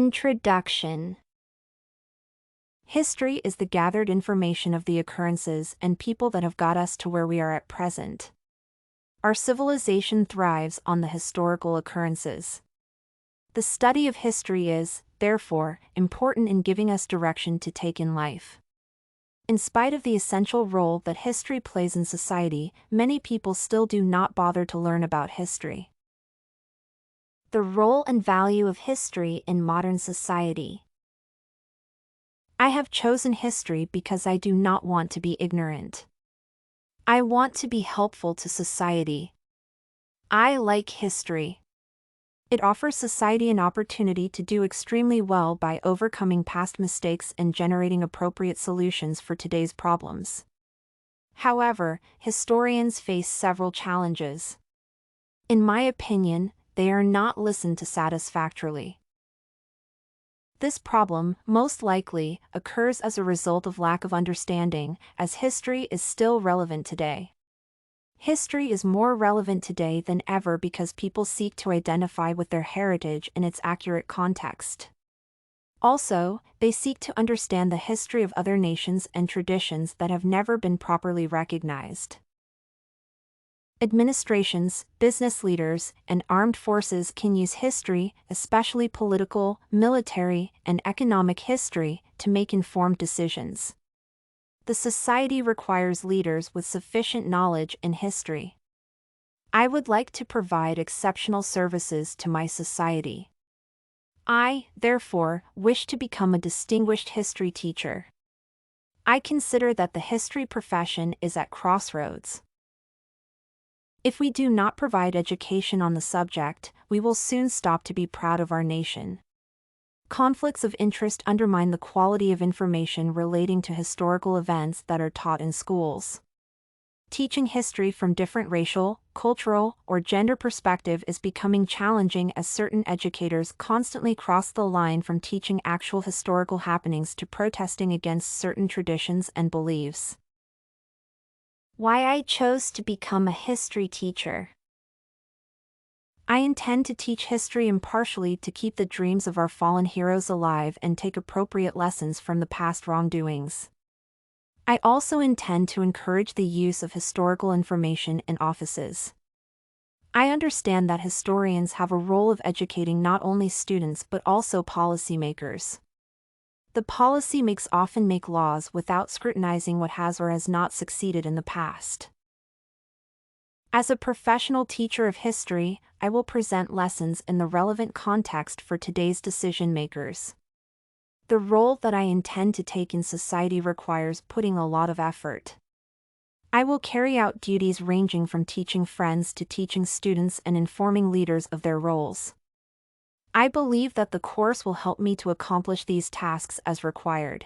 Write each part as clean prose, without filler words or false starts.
Introduction. History is the gathered information of the occurrences and people that have got us to where we are at present. Our civilization thrives on the historical occurrences. The study of history is, therefore, important in giving us direction to take in life. In spite of the essential role that history plays in society, many people still do not bother to learn about history. The role and value of history in modern society. I have chosen history because I do not want to be ignorant. I want to be helpful to society. I like history. It offers society an opportunity to do extremely well by overcoming past mistakes and generating appropriate solutions for today's problems. However, historians face several challenges. In my opinion, they are not listened to satisfactorily. This problem, most likely, occurs as a result of lack of understanding, as history is still relevant today. History is more relevant today than ever because people seek to identify with their heritage in its accurate context. Also, they seek to understand the history of other nations and traditions that have never been properly recognized. Administrations, business leaders, and armed forces can use history, especially political, military, and economic history, to make informed decisions. The society requires leaders with sufficient knowledge in history. I would like to provide exceptional services to my society. I, therefore, wish to become a distinguished history teacher. I consider that the history profession is at crossroads. If we do not provide education on the subject, we will soon stop to be proud of our nation. Conflicts of interest undermine the quality of information relating to historical events that are taught in schools. Teaching history from different racial, cultural, or gender perspective is becoming challenging as certain educators constantly cross the line from teaching actual historical happenings to protesting against certain traditions and beliefs. Why I chose to become a history teacher. I intend to teach history impartially to keep the dreams of our fallen heroes alive and take appropriate lessons from the past wrongdoings. I also intend to encourage the use of historical information in offices. I understand that historians have a role of educating not only students but also policymakers. The policymakers often make laws without scrutinizing what has or has not succeeded in the past. As a professional teacher of history, I will present lessons in the relevant context for today's decision makers. The role that I intend to take in society requires putting a lot of effort. I will carry out duties ranging from teaching friends to teaching students and informing leaders of their roles. I believe that the course will help me to accomplish these tasks as required.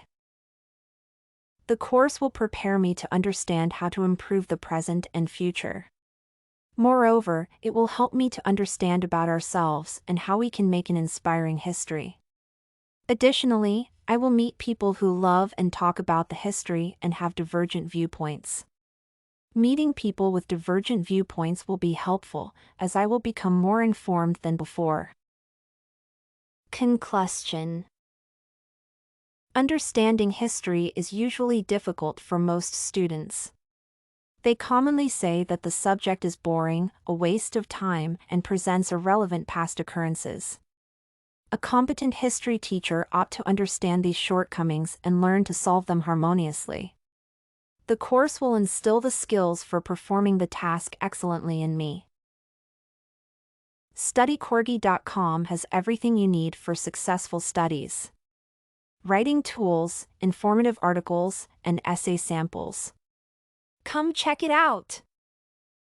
The course will prepare me to understand how to improve the present and future. Moreover, it will help me to understand about ourselves and how we can make an inspiring history. Additionally, I will meet people who love and talk about the history and have divergent viewpoints. Meeting people with divergent viewpoints will be helpful, as I will become more informed than before. Conclusion. Understanding history is usually difficult for most students. They commonly say that the subject is boring, a waste of time, and presents irrelevant past occurrences. A competent history teacher ought to understand these shortcomings and learn to solve them harmoniously. The course will instill the skills for performing the task excellently in me. StudyCorgi.com has everything you need for successful studies. Writing tools, informative articles, and essay samples. Come check it out!